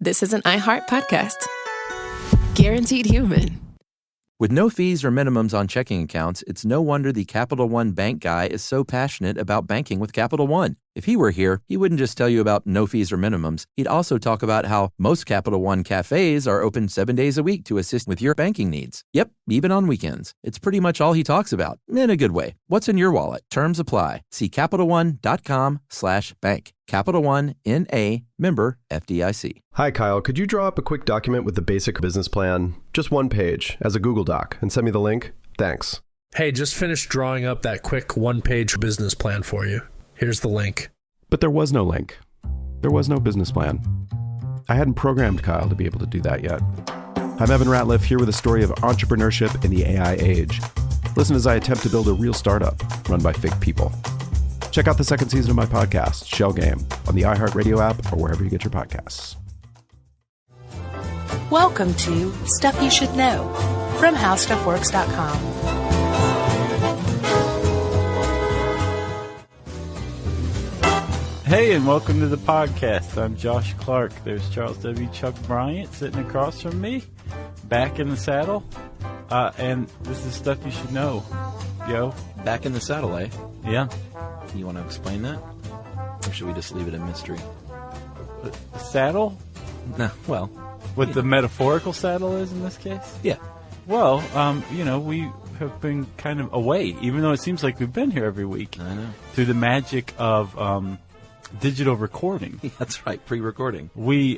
this is an iHeart podcast. Guaranteed human. With no fees or minimums on checking accounts, it's no wonder the Capital One bank guy is so passionate about banking with Capital One. If he were here, he wouldn't just tell you about no fees or minimums. He'd also talk about how most Capital One cafes are open 7 days a week to assist with your banking needs. Yep, even on weekends. It's pretty much all he talks about, in a good way. What's in your wallet? Terms apply. See CapitalOne.com/bank. Capital One, N.A., member FDIC. Hi, Kyle. Could you draw up a quick document with the basic business plan, just one page, as a Google Doc, and send me the link? Thanks. Hey, just finished drawing up that quick one-page business plan for you. Here's the link. But there was no link. There was no business plan. I hadn't programmed Kyle to be able to do that yet. I'm Evan Ratliff, here with a story of entrepreneurship in the AI age. Listen as I attempt to build a real startup run by fake people. Check out the second season of my podcast, Shell Game, on the iHeartRadio app or wherever you get your podcasts. Welcome to Stuff You Should Know from HowStuffWorks.com. Hey, and welcome to the podcast. I'm Josh Clark. There's Charles W. Chuck Bryant sitting across from me, back in the saddle. And this is Stuff You Should Know. Yo. Back in the saddle, eh? Yeah. You want to explain that? Or should we just leave it a mystery? The saddle? No, well. What the metaphorical saddle is in this case? Yeah. Well, we have been kind of away, even though it seems like we've been here every week. I know. Through the magic of digital recording. That's right, pre-recording. We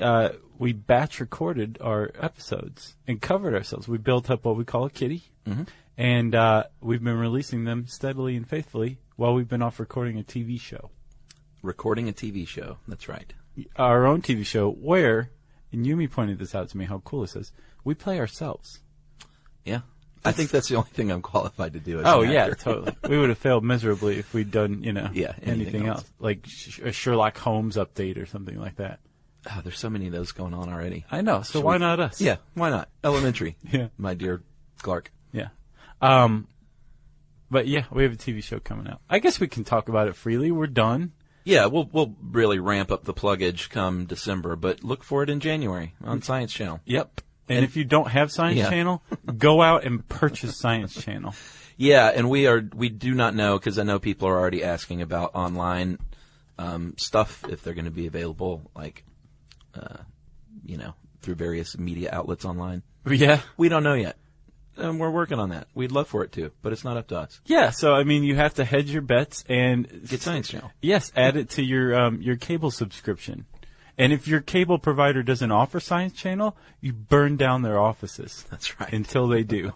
batch recorded our episodes and covered ourselves. We built up what we call a kitty, and we've been releasing them steadily and faithfully while we've been off recording a TV show. Recording a TV show, that's right. Our own TV show where, and Yumi pointed this out to me, how cool this is, we play ourselves. Yeah. I think that's the only thing I'm qualified to do. Oh, yeah, totally. We would have failed miserably if we'd done, anything else. Like a Sherlock Holmes update or something like that. Oh, there's so many of those going on already. I know, so why not us? Yeah, why not? Elementary. Yeah. My dear Clark. Yeah. But yeah, we have a TV show coming out. I guess we can talk about it freely. We're done. Yeah, we'll really ramp up the pluggage come December, but look for it in January on Science Channel. Yep. And if you don't have Science Channel, go out and purchase Science Channel. Yeah, and we do not know, because I know people are already asking about online stuff, if they're going to be available, like, through various media outlets online. Yeah. We don't know yet. And we're working on that. We'd love for it to, but it's not up to us. Yeah, so I mean, you have to hedge your bets and get Science Channel. Yes, add it to your cable subscription. And if your cable provider doesn't offer Science Channel, you burn down their offices. That's right. Until they do.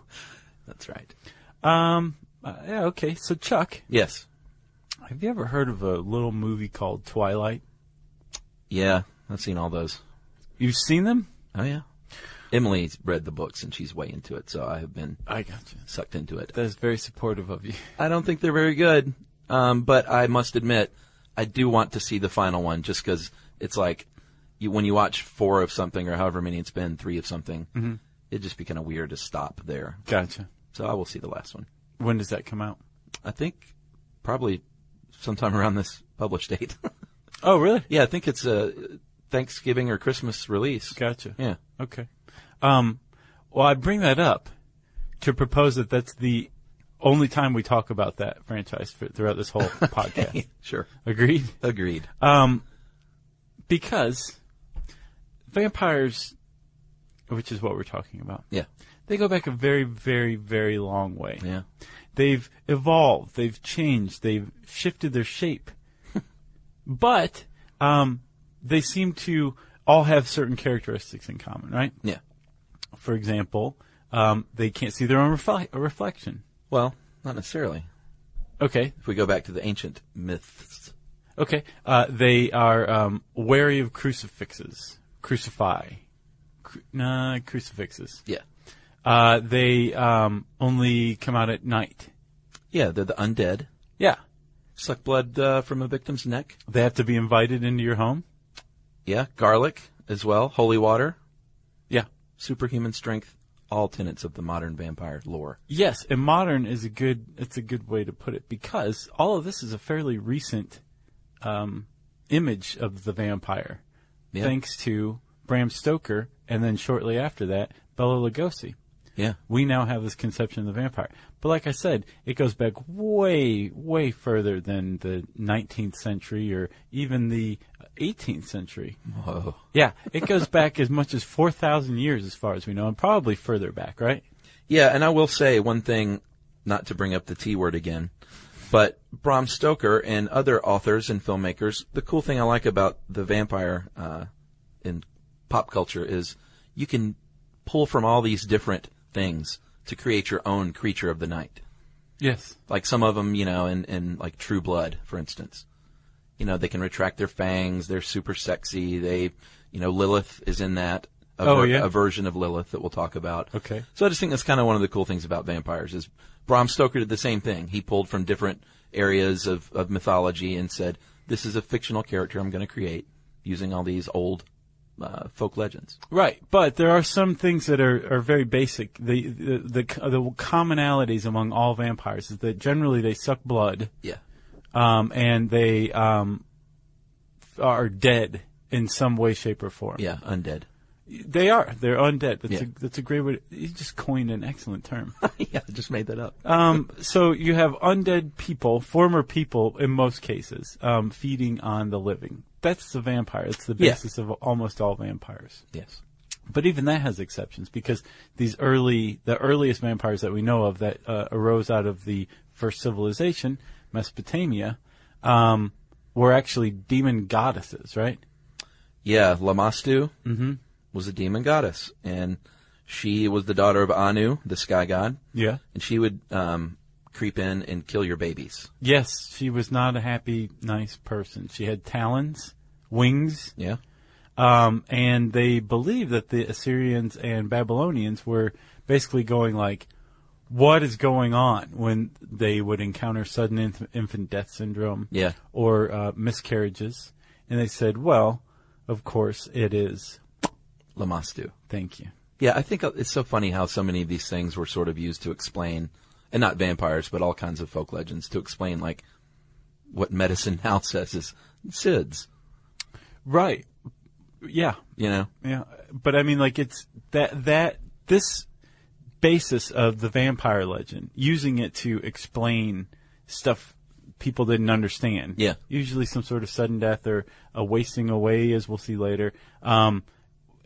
That's right. Yeah, okay. So Chuck. Yes. Have you ever heard of a little movie called Twilight? Yeah, I've seen all those. You've seen them? Oh, yeah. Emily's read the books, and she's way into it, so I have been sucked into it. That is very supportive of you. I don't think they're very good, but I must admit, I do want to see the final one, just because it's like, when you watch 4 of something, or however many it's been, 3 of something, it'd just be kind of weird to stop there. Gotcha. So I will see the last one. When does that come out? I think probably sometime around this published date. Oh, really? Yeah, I think it's a Thanksgiving or Christmas release. Gotcha. Yeah. Okay. Well, I bring that up to propose that that's the only time we talk about that franchise throughout this whole podcast. Sure. Agreed? Agreed. Because vampires, which is what we're talking about. Yeah. They go back a very, very, very long way. Yeah. They've evolved. They've changed. They've shifted their shape. But they seem to all have certain characteristics in common, right? Yeah. For example, they can't see their own reflection. Well, not necessarily. Okay. If we go back to the ancient myths. Okay. They are wary of crucifixes. Crucifixes. Yeah. They only come out at night. Yeah, they're the undead. Yeah. Suck blood from a victim's neck. They have to be invited into your home. Yeah, garlic as well, holy water. Yeah. Superhuman strength, all tenets of the modern vampire lore. Yes, and modern is a good way to put it, because all of this is a fairly recent image of the vampire, thanks to Bram Stoker, and then shortly after that, Bela Lugosi. Yeah. We now have this conception of the vampire. But like I said, it goes back way, way further than the 19th century or even the 18th century. Whoa. Yeah, it goes back as much as 4,000 years as far as we know, and probably further back, right? Yeah, and I will say one thing, not to bring up the T word again, but Bram Stoker and other authors and filmmakers, the cool thing I like about the vampire in pop culture is you can pull from all these different things to create your own creature of the night. Yes. Like some of them, in like True Blood, for instance. They can retract their fangs. They're super sexy. Lilith is in that. A version of Lilith that we'll talk about. Okay. So I just think that's kind of one of the cool things about vampires is Bram Stoker did the same thing. He pulled from different areas of mythology and said, this is a fictional character I'm going to create using all these old folk legends. Right, but there are some things that are very basic. The commonalities among all vampires is that generally they suck blood. Yeah. And they are dead in some way, shape, or form. Yeah, undead. They are. They're undead. Yeah. That's a great way. You just coined an excellent term. Yeah, I just made that up. So you have undead people, former people in most cases, feeding on the living. That's the vampire. It's the basis of almost all vampires. Yes. But even that has exceptions because the earliest vampires that we know of that arose out of the first civilization, Mesopotamia, were actually demon goddesses, right? Yeah, Lamastu was a demon goddess, and she was the daughter of Anu, the sky god. Yeah. And she would creep in and kill your babies. Yes, she was not a happy, nice person. She had talons, wings. Yeah. And they believed that the Assyrians and Babylonians were basically going like, what is going on when they would encounter sudden infant death syndrome or miscarriages. And they said, well, of course it is Lamastu. Thank you. Yeah, I think it's so funny how so many of these things were sort of used to explain, and not vampires, but all kinds of folk legends, to explain like what medicine now says is SIDS. Right. Yeah. Yeah. But I mean, like, it's this basis of the vampire legend, using it to explain stuff people didn't understand. Yeah. Usually some sort of sudden death or a wasting away, as we'll see later.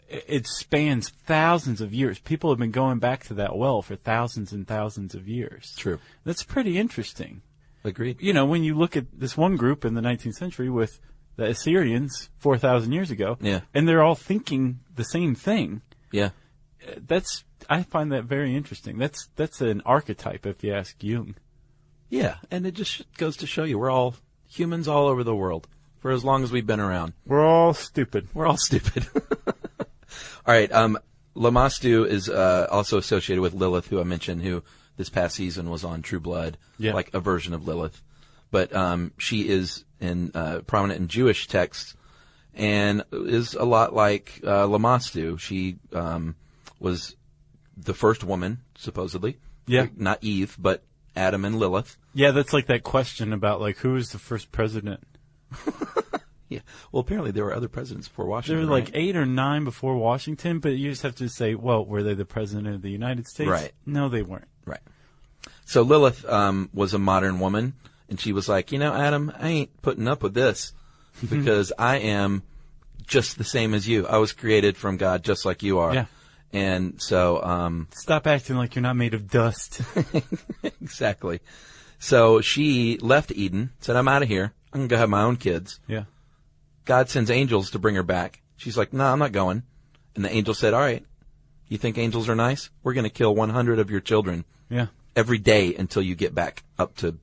It spans thousands of years. People have been going back to that well for thousands and thousands of years. True. That's pretty interesting. Agreed. When you look at this one group in the 19th century with the Assyrians 4,000 years ago, and they're all thinking the same thing. Yeah. I find that very interesting. That's an archetype, if you ask Jung. Yeah, and it just goes to show you we're all humans all over the world for as long as we've been around. We're all stupid. We're all stupid. All right. Lamastu is also associated with Lilith, who I mentioned, who this past season was on True Blood, like a version of Lilith. But she is prominent in Jewish texts and is a lot like Lamastu. She was the first woman, supposedly. Yeah. Not Eve, but Adam and Lilith. Yeah, that's like that question about, like, who was the first president? Yeah. Well, apparently there were other presidents before Washington. There were like 8 or 9 before Washington, but you just have to say, well, were they the president of the United States? Right. No, they weren't. Right. So Lilith was a modern woman, and she was like, Adam, I ain't putting up with this because I am just the same as you. I was created from God just like you are. Yeah. And so... stop acting like you're not made of dust. Exactly. So she left Eden, said, I'm out of here. I'm going to go have my own kids. Yeah. God sends angels to bring her back. She's like, no, I'm not going. And the angel said, all right, you think angels are nice? We're going to kill 100 of your children every day until you get back up to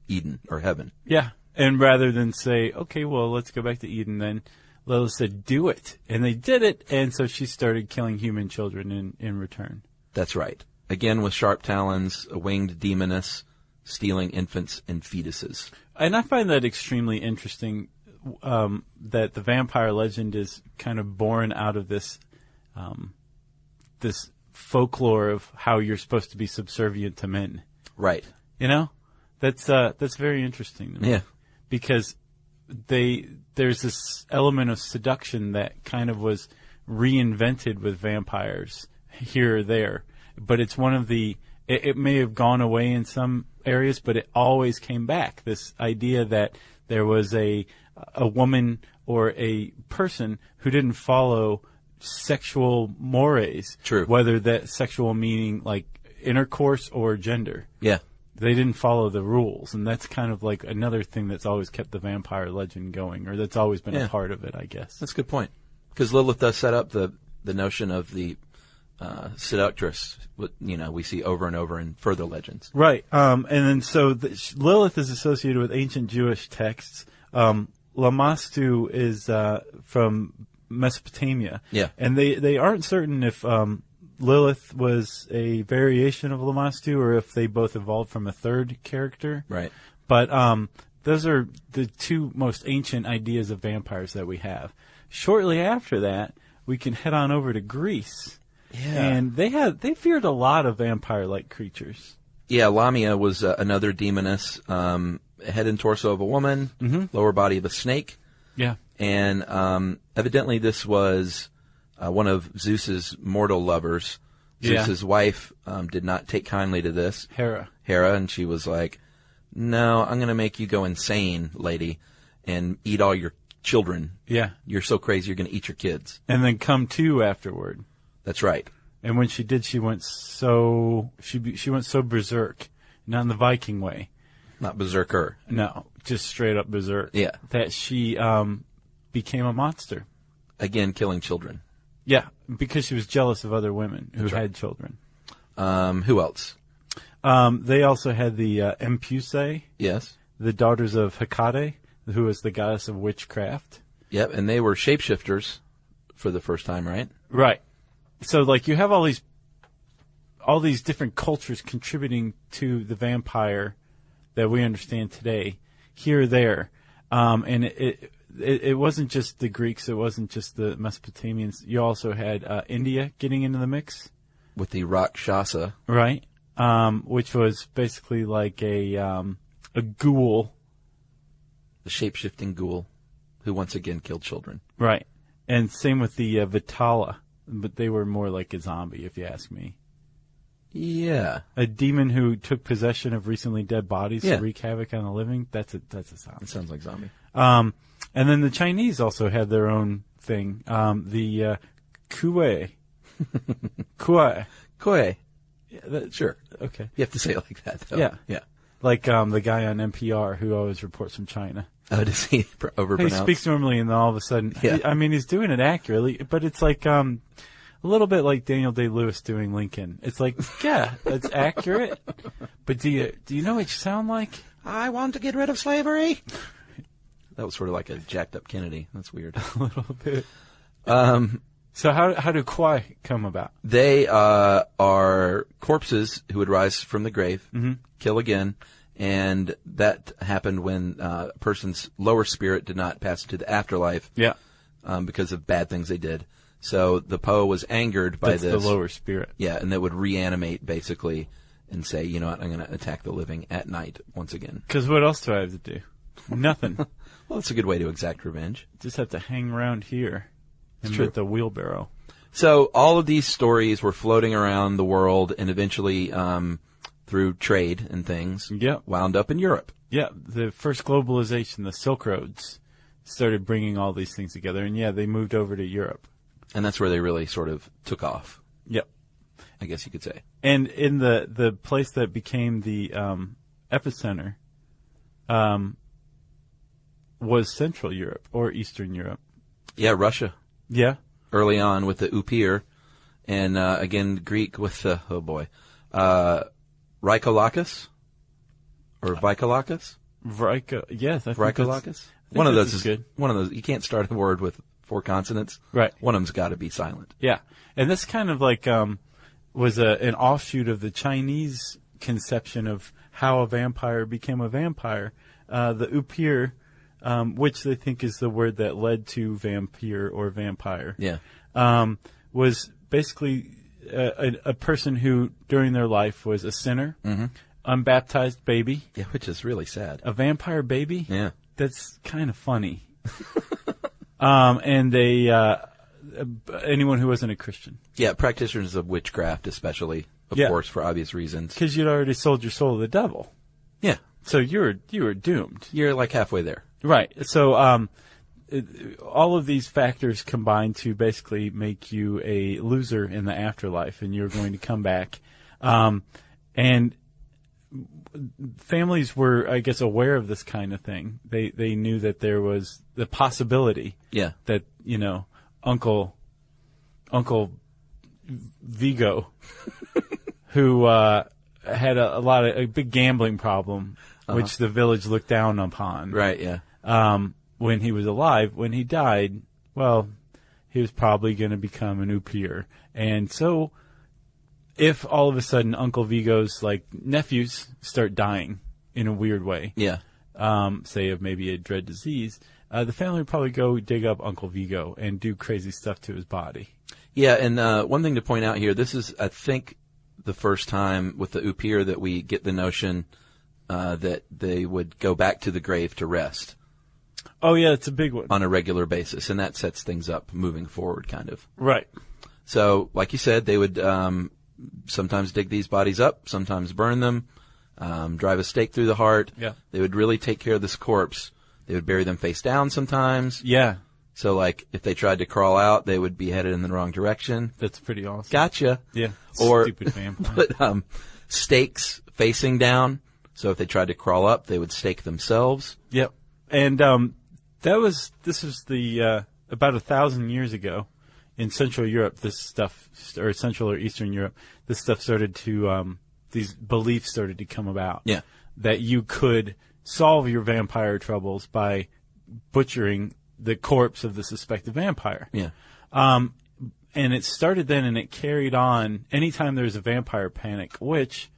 Eden or heaven. Yeah. And rather than say, okay, well, let's go back to Eden then, Lilith said, do it. And they did it. And so she started killing human children in return. That's right. Again, with sharp talons, a winged demoness, stealing infants and fetuses. And I find that extremely interesting, that the vampire legend is kind of born out of this this folklore of how you're supposed to be subservient to men. Right. That's very interesting to me. Yeah. Because there's this element of seduction that kind of was reinvented with vampires here or there. But it's one of the... It may have gone away in some areas, but it always came back. This idea that there was a woman or a person who didn't follow sexual mores. True. Whether that sexual meaning like intercourse or gender. Yeah. They didn't follow the rules, and that's kind of like another thing that's always kept the vampire legend going, or that's always been a part of it, I guess. That's a good point. Because Lilith does set up the notion of the seductress, we see over and over in further legends. Right. And then so Lilith is associated with ancient Jewish texts. Lamashtu is from Mesopotamia. Yeah. And they aren't certain if Lilith was a variation of Lamashtu or if they both evolved from a third character. Right. But those are the two most ancient ideas of vampires that we have. Shortly after that, we can head on over to Greece. Yeah. And they feared a lot of vampire-like creatures. Yeah, Lamia was another demoness, head and torso of a woman, lower body of a snake. Yeah. And evidently this was one of Zeus's mortal lovers. Yeah. Zeus's wife did not take kindly to this. Hera, and she was like, no, I'm going to make you go insane, lady, and eat all your children. Yeah. You're so crazy you're going to eat your kids. And then come to afterward. That's right. And when she did, she went so berserk, not in the Viking way. Not berserker. No, just straight up berserk. Yeah. That she became a monster. Again, killing children. Yeah, because she was jealous of other women who had children. Who else? They also had the Empusae, Yes. the daughters of Hecate, who was the goddess of witchcraft. Yep, and they were shapeshifters for the first time, right? Right. So, like, you have all these different cultures contributing to the vampire that we understand today, here or there. And it wasn't just the Greeks, it wasn't just the Mesopotamians. You also had India getting into the mix. With the Rakshasa. Right. Which was basically like a ghoul. The shape-shifting ghoul who once again killed children. Right. And same with the Vitala. But they were more like a zombie, if you ask me. Yeah. A demon who took possession of recently dead bodies Yeah. to wreak havoc on the living. That's a zombie. It sounds like zombie. And then the Chinese also had their own thing. The Kuei. Kuei. Koi. Yeah, Sure. okay. You have to say it like that, though. Yeah. Yeah. Like the guy on NPR who always reports from China. Oh, does he overpronounce? He speaks normally, and then all of a sudden, Yeah. he's doing it accurately, but it's like a little bit like Daniel Day-Lewis doing Lincoln. It's like, yeah, that's accurate, but do you know what you sound like? I want to get rid of slavery. That was sort of like a jacked up Kennedy. That's weird. A little bit. So how do Kwai come about? They are corpses who would rise from the grave, kill again, and that happened when a person's lower spirit did not pass into the afterlife. Yeah. Because of bad things they did. So the Poe was angered by That's this. the lower spirit. Yeah, and they would reanimate basically and say, you know what, I'm going to attack the living at night once again. Because what else do I have to do? Nothing. Well, it's a good way to exact revenge. Just have to hang around here and true. with the wheelbarrow. So all of these stories were floating around the world and eventually, through trade and things, Yep. wound up in Europe. Yeah, the first globalization, the Silk Roads, started bringing all these things together. And yeah, they moved over to Europe. And that's where they really sort of took off, Yep. I guess you could say. And in the place that became the epicenter was Central Europe or Eastern Europe. Yeah, Russia. Yeah. Early on with the Upir, and again Greek with the Rykolakis or Vikolakis. Yes, I think Rykolakis. One of those is good. One of those. You can't start a word with 4 consonants. Right. One of them's got to be silent. Yeah, and this kind of like was an offshoot of the Chinese conception of how a vampire became a vampire. The Upir, which they think is the word that led to vampire or vampire. Yeah. Was basically a person who, during their life, was a sinner, unbaptized baby. Yeah, which is really sad. A vampire baby? Yeah. That's kind of funny. And they anyone who wasn't a Christian. Yeah, practitioners of witchcraft, especially, of course, for obvious reasons. Because you'd already sold your soul to the devil. Yeah. So you were doomed. You're like halfway there. Right. So all of these factors combine to basically make you a loser in the afterlife, and you're going to come back. And families were, I guess, aware of this kind of thing. They knew that there was the possibility that, Uncle Vigo, who had a big gambling problem, which the village looked down upon. Right, yeah. When he was alive. When he died, well, he was probably going to become an oupir. And so if all of a sudden Uncle Vigo's nephews start dying in a weird way, say of maybe a dread disease, the family would probably go dig up Uncle Vigo and do crazy stuff to his body. Yeah, and one thing to point out here, this is, I think, the first time with the oupir that we get the notion that they would go back to the grave to rest. Oh, yeah, it's a big one. On a regular basis, and that sets things up moving forward, kind of. Right. So, like you said, they would sometimes dig these bodies up, sometimes burn them, drive a stake through the heart. Yeah. They would really take care of this corpse. They would bury them face down sometimes. Yeah. So, if they tried to crawl out, they would be headed in the wrong direction. That's pretty awesome. Gotcha. Yeah. Or stupid vampire. put stakes facing down. So if they tried to crawl up, they would stake themselves. Yep. And this was the about 1,000 years ago in Central Europe. This stuff, or Central or Eastern Europe, this stuff started to these beliefs started to come about. Yeah. That you could solve your vampire troubles by butchering the corpse of the suspected vampire. Yeah. And it started then, and it carried on anytime there was a vampire panic, which,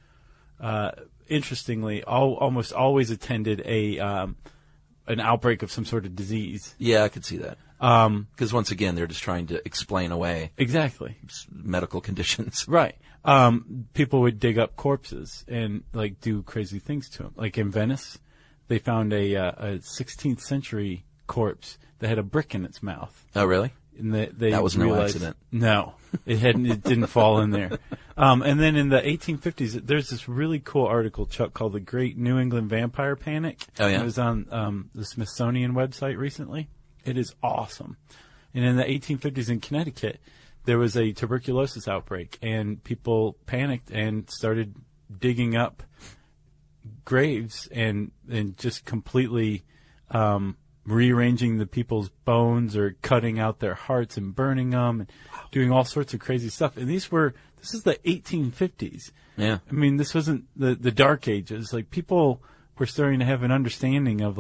interestingly, almost always attended an outbreak of some sort of disease. Yeah, I could see that. Because once again, they're just trying to explain away Exactly. medical conditions. Right. People would dig up corpses and do crazy things to them. Like in Venice, they found a 16th century corpse that had a brick in its mouth. Oh, really? And that was no accident. No, it didn't fall in there. And then in the 1850s, there's this really cool article, Chuck, called "The Great New England Vampire Panic." Oh yeah, it was on the Smithsonian website recently. It is awesome. And in the 1850s in Connecticut, there was a tuberculosis outbreak, and people panicked and started digging up graves and just completely rearranging the people's bones or cutting out their hearts and burning them and doing all sorts of crazy stuff. And this is the 1850s. Yeah. I mean, this wasn't the dark ages. People were starting to have an understanding of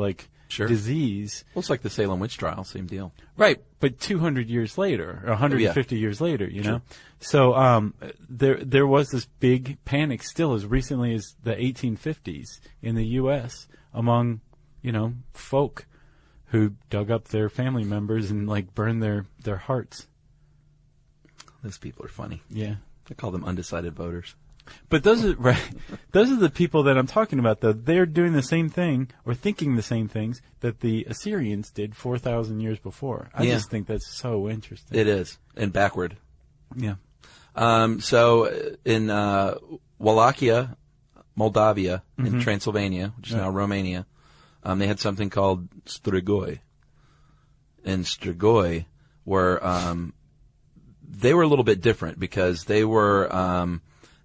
Sure. disease. Well, it's like the Salem witch trial, same deal. Right. But 200 years later, or 150 years later, you know? So, there was this big panic still as recently as the 1850s in the U.S. among, folk who dug up their family members and burned their hearts. Those people are funny. Yeah. I call them undecided voters. But those are the people that I'm talking about, though. They're doing the same thing or thinking the same things that the Assyrians did 4,000 years before. I just think that's so interesting. It is. And backward. Yeah. So in Wallachia, Moldavia, in Transylvania, which is now Romania, they had something called strigoi. And strigoi were they were a little bit different because they were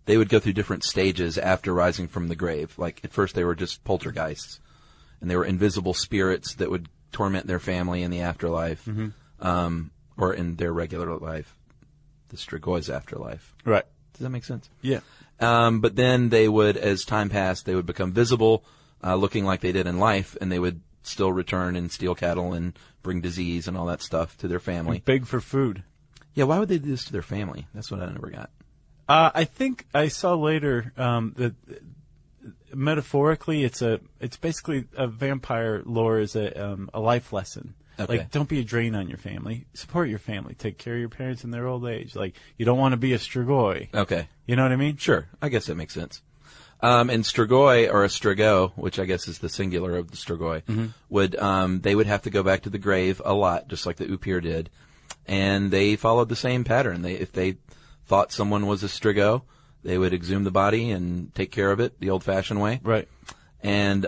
they would go through different stages after rising from the grave. At first they were just poltergeists, and they were invisible spirits that would torment their family in the afterlife, or in their regular life, the Strigoi's afterlife. Right. Does that make sense? Yeah. But then they would, as time passed, they would become visible, looking like they did in life, and they would still return and steal cattle and bring disease and all that stuff to their family. Beg for food. Yeah, why would they do this to their family? That's what I never got. I think I saw later that metaphorically, it's basically a vampire lore is a life lesson. Okay. Don't be a drain on your family. Support your family. Take care of your parents in their old age. You don't want to be a strigoi. Okay. You know what I mean? Sure. I guess that makes sense. And strigoi, or a strigo, which I guess is the singular of the strigoi, they would have to go back to the grave a lot, just like the oupir did. And they followed the same pattern. If they thought someone was a strigo, they would exhume the body and take care of it the old-fashioned way. Right. And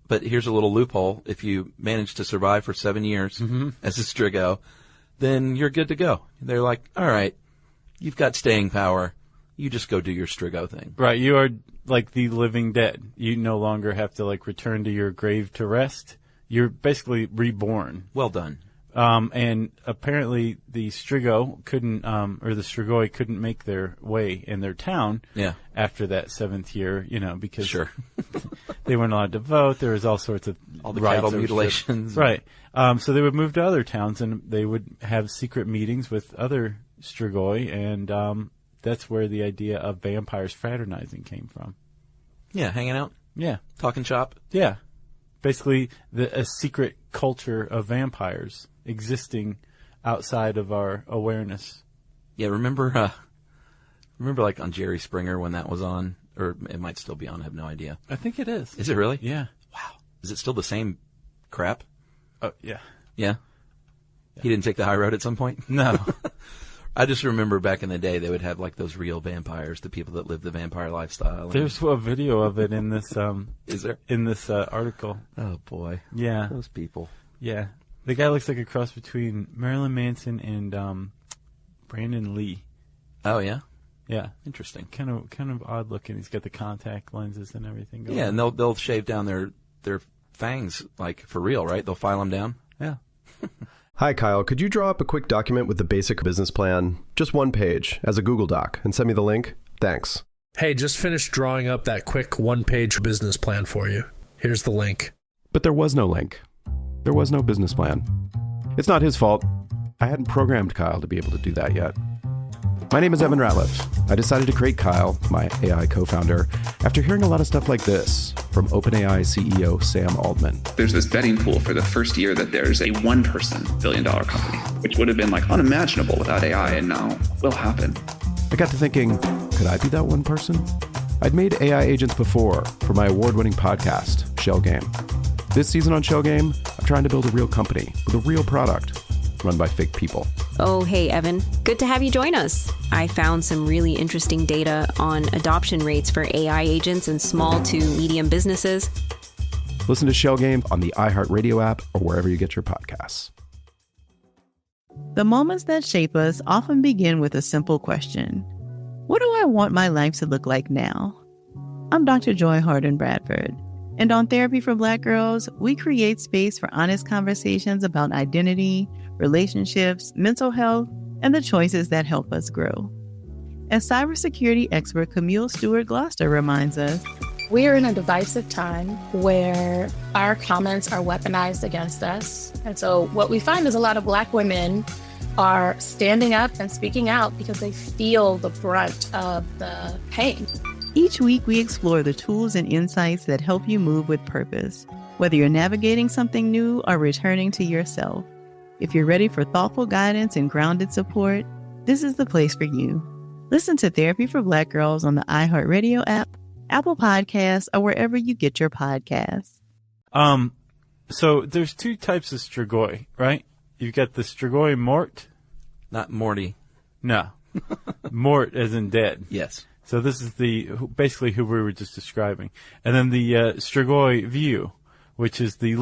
but here's a little loophole. If you manage to survive for 7 years as a strigo, then you're good to go. They're like, all right, you've got staying power. You just go do your strigo thing. Right. You are like the living dead. You no longer have to like return to your grave to rest. You're basically reborn. Well done. And apparently the strigo couldn't, or the strigoi couldn't make their way in their town. Yeah. After that 7th year, because Sure. they weren't allowed to vote. There was all sorts of All the rights cattle that were mutilations. stripped. Right. So they would move to other towns and they would have secret meetings with other strigoi, and that's where the idea of vampires fraternizing came from. Yeah, hanging out, Yeah. talking shop. Yeah. Basically, a secret culture of vampires existing outside of our awareness. Yeah, remember like on Jerry Springer when that was on, or it might still be on. I have no idea. I think it is. Is it really? Yeah. Wow. Is it still the same crap? Oh, yeah. Yeah. He didn't take the high road at some point? No. I just remember back in the day they would have like those real vampires, the people that live the vampire lifestyle. There's a video of it in this Is there? in this article. Oh boy. Yeah. Those people. Yeah. The guy looks like a cross between Marilyn Manson and Brandon Lee. Oh yeah? Yeah. Interesting. Kind of odd looking. He's got the contact lenses and everything going. Yeah, and they'll shave down their fangs like for real, right? They'll file them down. Yeah. Hi, Kyle. Could you draw up a quick document with the basic business plan, just one page, as a Google Doc, and send me the link? Thanks. Hey, just finished drawing up that quick one-page business plan for you. Here's the link. But there was no link. There was no business plan. It's not his fault. I hadn't programmed Kyle to be able to do that yet. My name is Evan Ratliff. I decided to create Kyle, my AI co-founder, after hearing a lot of stuff like this from OpenAI CEO Sam Altman. There's this betting pool for the first year that there's a one-person billion-dollar company, which would have been like unimaginable without AI, and now will happen. I got to thinking, could I be that one person? I'd made AI agents before for my award-winning podcast, Shell Game. This season on Shell Game, I'm trying to build a real company with a real product run by fake people. Oh, hey, Evan. Good to have you join us. I found some really interesting data on adoption rates for AI agents in small to medium businesses. Listen to Shell Game on the iHeartRadio app or wherever you get your podcasts. The moments that shape us often begin with a simple question. What do I want my life to look like now? I'm Dr. Joy Harden Bradford, and on Therapy for Black Girls, we create space for honest conversations about identity, relationships, mental health, and the choices that help us grow. As cybersecurity expert Camille Stewart-Gloucester reminds us, we are in a divisive time where our comments are weaponized against us. And so what we find is a lot of Black women are standing up and speaking out because they feel the brunt of the pain. Each week we explore the tools and insights that help you move with purpose, whether you're navigating something new or returning to yourself. If you're ready for thoughtful guidance and grounded support, this is the place for you. Listen to Therapy for Black Girls on the iHeartRadio app, Apple Podcasts, or wherever you get your podcasts. So there's two types of strigoi, right? You've got the strigoi mort. Not Morty. No. Mort as in dead. Yes. So this is basically who we were just describing. And then the strigoi view, which is the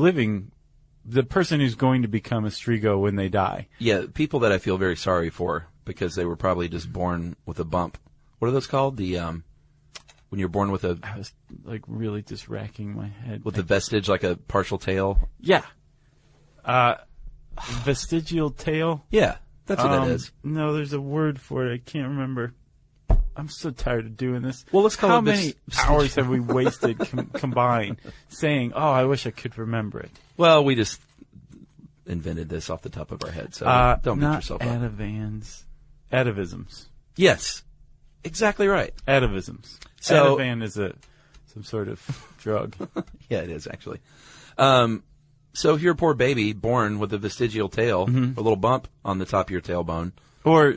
person who's going to become a strigo when they die. Yeah, people that I feel very sorry for because they were probably just born with a bump. What are those called? When you're born with I was like really just racking my head. a vestige, like a partial tail? Yeah. Vestigial tail? Yeah, that's what that is. No, there's a word for it. I can't remember. I'm so tired of doing this. Well, let's call How it many hours have we wasted combined saying, oh, I wish I could remember it? Well, we just invented this off the top of our head, so don't beat yourself up. Atavisms. Yes, exactly right. Atavisms. So, Ativan is some sort of drug. Yeah, it is actually. So if you're a poor baby born with a vestigial tail, a little bump on the top of your tailbone, or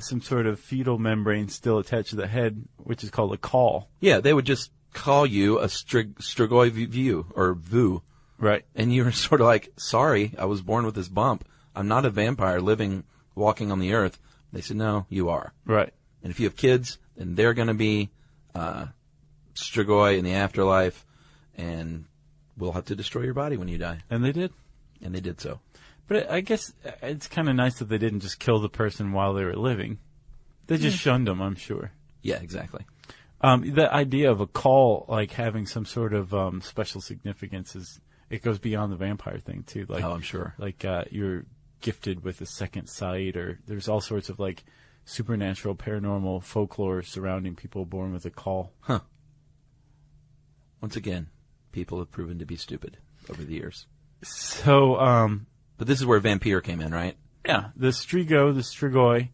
some sort of fetal membrane still attached to the head, which is called a caul. Yeah, they would just call you a strigoi view or vu. Right. And you were sort of like, sorry, I was born with this bump. I'm not a vampire walking on the earth. They said, no, you are. Right. And if you have kids, then they're going to be strigoi in the afterlife, and we'll have to destroy your body when you die. And they did. And they did so. But I guess it's kind of nice that they didn't just kill the person while they were living. They just shunned them, I'm sure. Yeah, exactly. The idea of a call, like, having some sort of special significance it goes beyond the vampire thing, too. Like, I'm sure. Like, you're gifted with a second sight, or there's all sorts of, like, supernatural, paranormal folklore surrounding people born with a call. Huh. Once again, people have proven to be stupid over the years. So, but this is where vampire came in, right? Yeah. The strigoi,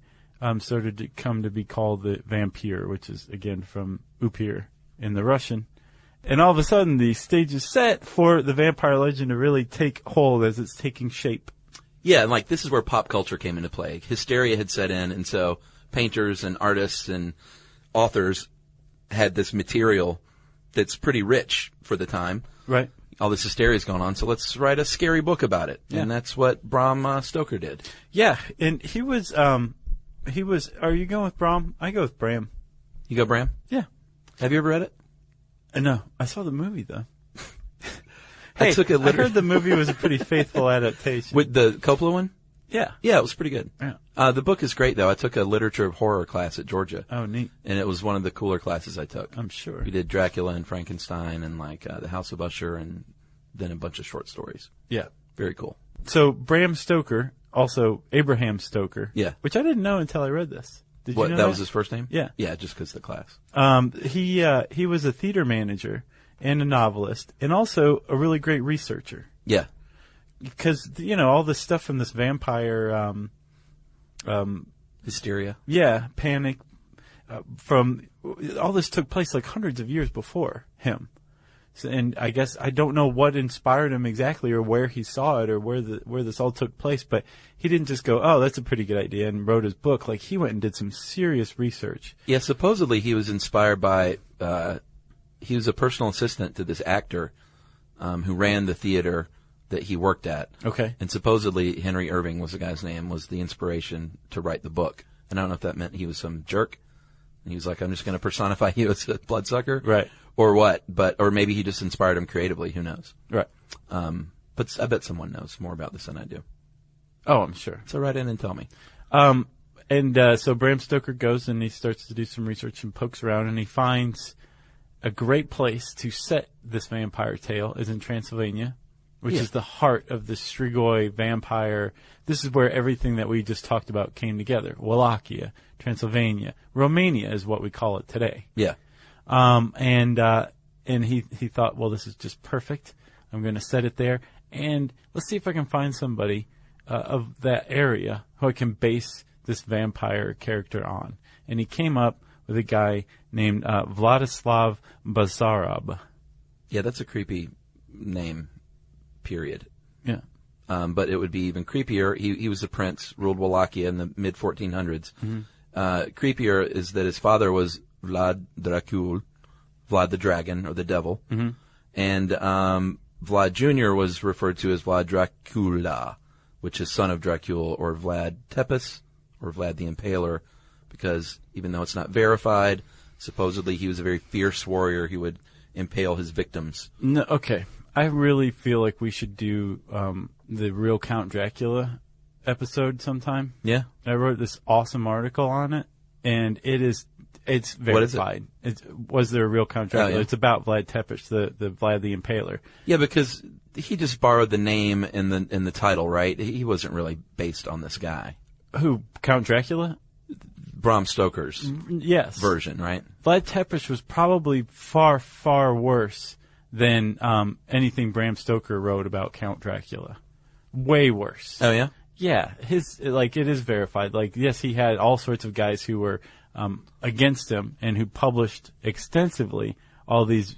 started to come to be called the vampire, which is, again, from upir in the Russian. And all of a sudden, the stage is set for the vampire legend to really take hold as it's taking shape. Yeah, and like this is where pop culture came into play. Hysteria had set in, and so painters and artists and authors had this material that's pretty rich for the time. Right. All this hysteria's going on, so let's write a scary book about it. Yeah. And that's what Bram Stoker did. Yeah, and he was, are you going with Bram? I go with Bram. You go Bram? Yeah. Have you ever read it? No, I saw the movie, though. I heard the movie was a pretty faithful adaptation. With the Coppola one? Yeah. Yeah, it was pretty good. Yeah. The book is great, though. I took a literature of horror class at Georgia. Oh, neat. And it was one of the cooler classes I took. I'm sure. We did Dracula and Frankenstein and, like, The House of Usher and then a bunch of short stories. Yeah. Very cool. So, Bram Stoker, also Abraham Stoker. Yeah. Which I didn't know until I read this. Did you know that was his first name? Yeah. Yeah, just because of the class. He was a theater manager and a novelist and also a really great researcher. Yeah. Because, all this stuff from this vampire... Hysteria. Yeah, panic. From all this took place like hundreds of years before him. So, and I guess I don't know what inspired him exactly or where he saw it or where this all took place, but he didn't just go, oh, that's a pretty good idea and wrote his book. Like, he went and did some serious research. Yeah, supposedly he was inspired by... he was a personal assistant to this actor who ran the theater that he worked at. Okay. And supposedly Henry Irving was the guy's name, was the inspiration to write the book. And I don't know if that meant he was some jerk. And he was like, I'm just going to personify you as a bloodsucker. Right. Or what. Or maybe he just inspired him creatively. Who knows? Right. But I bet someone knows more about this than I do. Oh, I'm sure. So write in and tell me. So Bram Stoker goes and he starts to do some research and pokes around and he finds a great place to set this vampire tale is in Transylvania, which is the heart of the Strigoi vampire. This is where everything that we just talked about came together. Wallachia, Transylvania, Romania is what we call it today. Yeah. And he thought, well, this is just perfect. I'm going to set it there. And let's see if I can find somebody of that area who I can base this vampire character on. And he came up with a guy named Vladislav Bazarab. Yeah, that's a creepy name, period. Yeah. But it would be even creepier. He was a prince, ruled Wallachia in the mid-1400s. Mm-hmm. Creepier is that his father was Vlad Dracul, Vlad the Dragon, or the Devil. Mm-hmm. And Vlad Jr. was referred to as Vlad Dracula, which is son of Dracul, or Vlad Tepes, or Vlad the Impaler, because even though it's not verified, supposedly he was a very fierce warrior. He would impale his victims. No, okay. I really feel like we should do the real Count Dracula episode sometime. Yeah. I wrote this awesome article on it, and it's verified. What is it? Was there a real Count Dracula? Oh, yeah. It's about Vlad Tepes, the Vlad the Impaler. Yeah, because he just borrowed the name in the title, right? He wasn't really based on this guy. Who, Count Dracula? Bram Stoker's version, right? Vlad Tepes was probably far, far worse than anything Bram Stoker wrote about Count Dracula. Way worse. Oh, yeah? Yeah. It is verified. Like, yes, he had all sorts of guys who were against him and who published extensively all these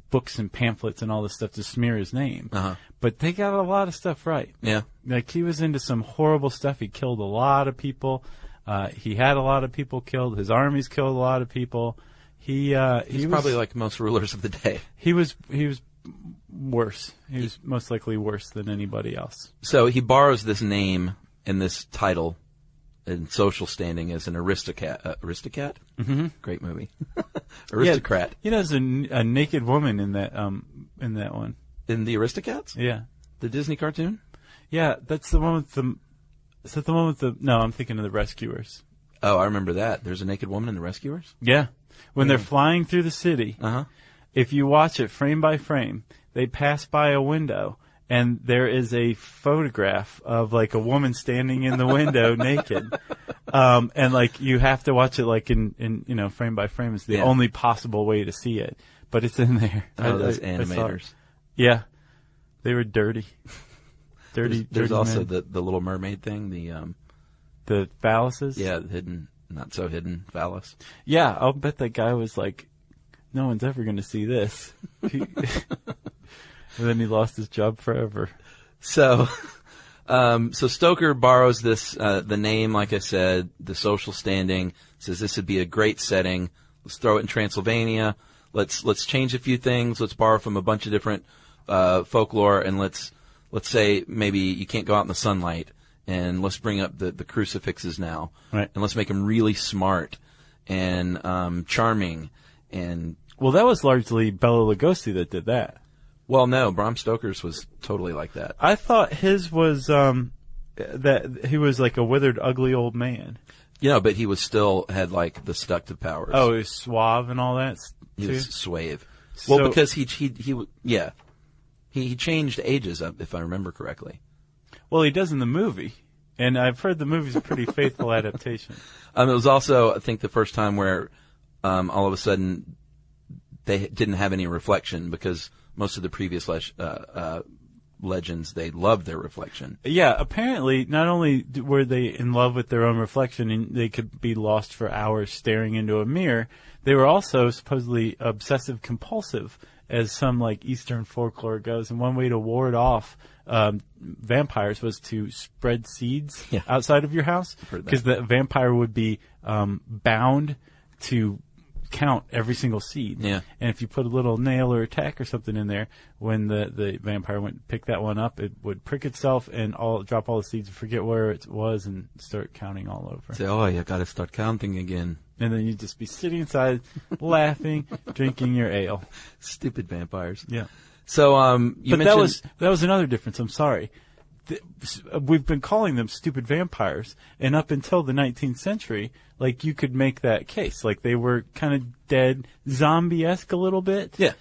books and pamphlets and all this stuff to smear his name. Uh-huh. But they got a lot of stuff right. Yeah. Like, he was into some horrible stuff. He killed a lot of people. He had a lot of people killed. His armies killed a lot of people. He was probably like most rulers of the day. He was worse. He was most likely worse than anybody else. So he borrows this name and this title and social standing as an aristocrat. Aristocrat? Mm-hmm. Great movie. Aristocrat. Yeah, there's a naked woman in that one. In the Aristocats? Yeah. The Disney cartoon? Yeah, that's the one with the... Is that the one with the... No, I'm thinking of the Rescuers. Oh, I remember that. There's a naked woman in the Rescuers? Yeah. When they're flying through the city, if you watch it frame by frame, they pass by a window, and there is a photograph of, like, a woman standing in the window naked. And, like, you have to watch it, like, in frame by frame. It's the only possible way to see it. But it's in there. Oh, those animators. Yeah. They were dirty. There's also the Little Mermaid thing, the phalluses? Yeah, hidden, not so hidden phallus. Yeah, I'll bet that guy was like, no one's ever going to see this. And then he lost his job forever. So Stoker borrows this, the name, like I said, the social standing, says this would be a great setting. Let's throw it in Transylvania. Let's change a few things. Let's borrow from a bunch of different folklore, and let's say maybe you can't go out in the sunlight, and let's bring up the crucifixes now, right? And let's make them really smart and charming. And well, that was largely Bela Lugosi that did that. Well, no, Bram Stoker's was totally like that. I thought his was that he was like a withered, ugly old man. But he was still had like the seductive powers. Oh, he was suave and all that. He was suave. Well, because he changed ages, if I remember correctly. Well, he does in the movie, and I've heard the movie's a pretty faithful adaptation. It was also, I think, the first time where all of a sudden they didn't have any reflection, because most of the previous legends, they loved their reflection. Yeah, apparently, not only were they in love with their own reflection and they could be lost for hours staring into a mirror, they were also supposedly obsessive compulsive, as some like Eastern folklore goes. And one way to ward off vampires was to spread seeds outside of your house, because the vampire would be bound to count every single seed. Yeah. And if you put a little nail or a tack or something in there, when the vampire went to pick that one up, it would prick itself and drop all the seeds, forget where it was, and start counting all over. Say, oh, you got to start counting again. And then you'd just be sitting inside, laughing, drinking your ale. Stupid vampires. Yeah. So, but that was another difference. I'm sorry. We've been calling them stupid vampires, and up until the 19th century, like, you could make that case. Like, they were kind of dead, zombie-esque a little bit. Yeah.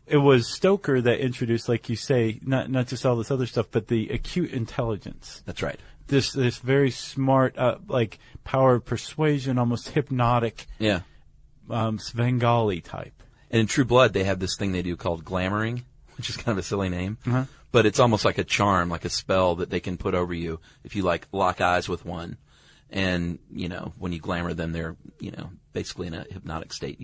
It was Stoker that introduced, like you say, not just all this other stuff, but the acute intelligence. That's right. This very smart, like, power of persuasion, almost hypnotic. Yeah. Svengali type. And in True Blood, they have this thing they do called glamoring, which is kind of a silly name. Uh-huh. But it's almost like a charm, like a spell that they can put over you if you, like, lock eyes with one. And, when you glamour them, they're, basically in a hypnotic state.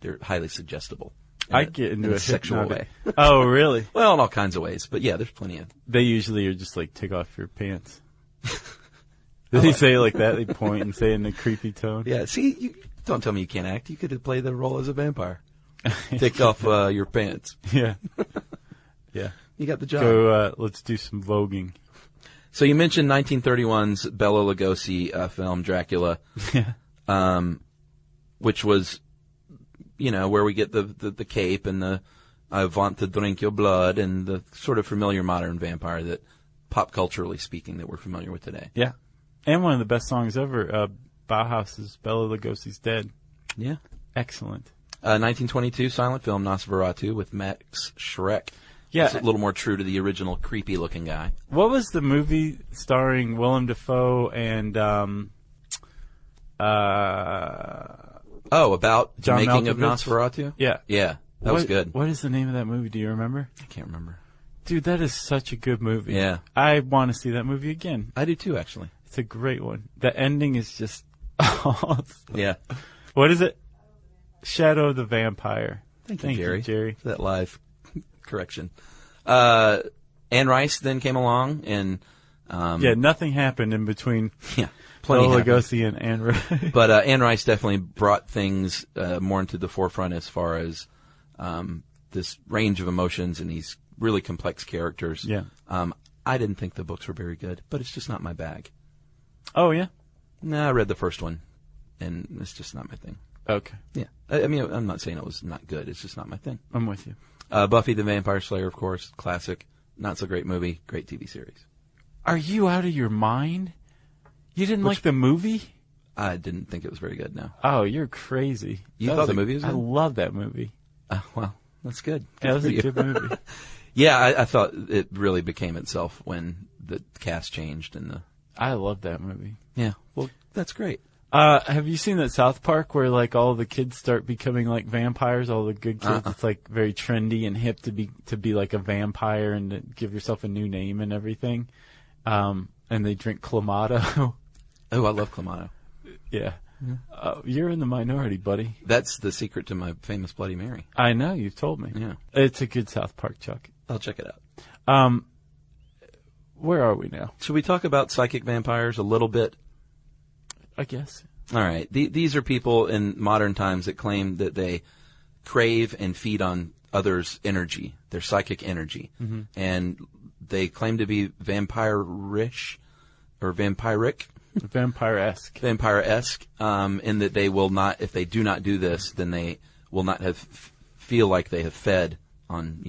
They're highly suggestible. I get into a sexual way. Oh, really? Well, in all kinds of ways. But yeah, there's plenty of. They usually are just like, take off your pants. Did he say it like that? They point and say it in a creepy tone. Yeah. See, don't tell me you can't act. You could play the role as a vampire. Take off your pants. Yeah. Yeah. You got the job. Go. Let's do some voguing. So you mentioned 1931's Bela Lugosi film Dracula, which was, where we get the cape and the I want to drink your blood and the sort of familiar modern vampire that, pop culturally speaking, that we're familiar with today. Yeah, and one of the best songs ever, Bauhaus's Bela Lugosi's Dead. Yeah, excellent. 1922 silent film Nosferatu with Max Schreck. Yeah, it's a little more true to the original creepy-looking guy. What was the movie starring Willem Dafoe and about the John making of Malkovich? Nosferatu? Yeah. Yeah, that was good. What is the name of that movie? Do you remember? I can't remember. Dude, that is such a good movie. Yeah. I want to see that movie again. I do too, actually. It's a great one. The ending is just awesome. Yeah. What is it? Shadow of the Vampire. Thank you, Jerry. For that live correction. Anne Rice then came along and... nothing happened in between plenty Bela Lugosi and Anne Rice. But Anne Rice definitely brought things more into the forefront as far as this range of emotions and these really complex characters. Yeah. I didn't think the books were very good, but it's just not my bag. Oh, yeah? No, I read the first one, and it's just not my thing. Okay. Yeah. I mean, I'm not saying it was not good. It's just not my thing. I'm with you. Buffy the Vampire Slayer, of course, classic. Not so great movie, great TV series. Are you out of your mind? You didn't like the movie? I didn't think it was very good, no. Oh, you're crazy. You thought the movie was good? I love that movie. Well, that's good. Yeah, that was a good movie. Yeah, I thought it really became itself when the cast changed and the... I love that movie. Yeah, well, that's great. Have you seen that South Park where like all the kids start becoming like vampires? All the good kids, it's like very trendy and hip to be like a vampire and to give yourself a new name and everything. And they drink Clamato. Oh, I love Clamato. Yeah. You're in the minority, buddy. That's the secret to my famous Bloody Mary. I know, you've told me. Yeah. It's a good South Park, Chuck. I'll check it out. Where are we now? Should we talk about psychic vampires a little bit? I guess. All right. These are people in modern times that claim that they crave and feed on others' energy, their psychic energy. Mm-hmm. And they claim to be vampire-ish or vampiric. Vampire-esque. Vampire-esque, in that they will not, if they do not do this, then they will not feel like they have fed on,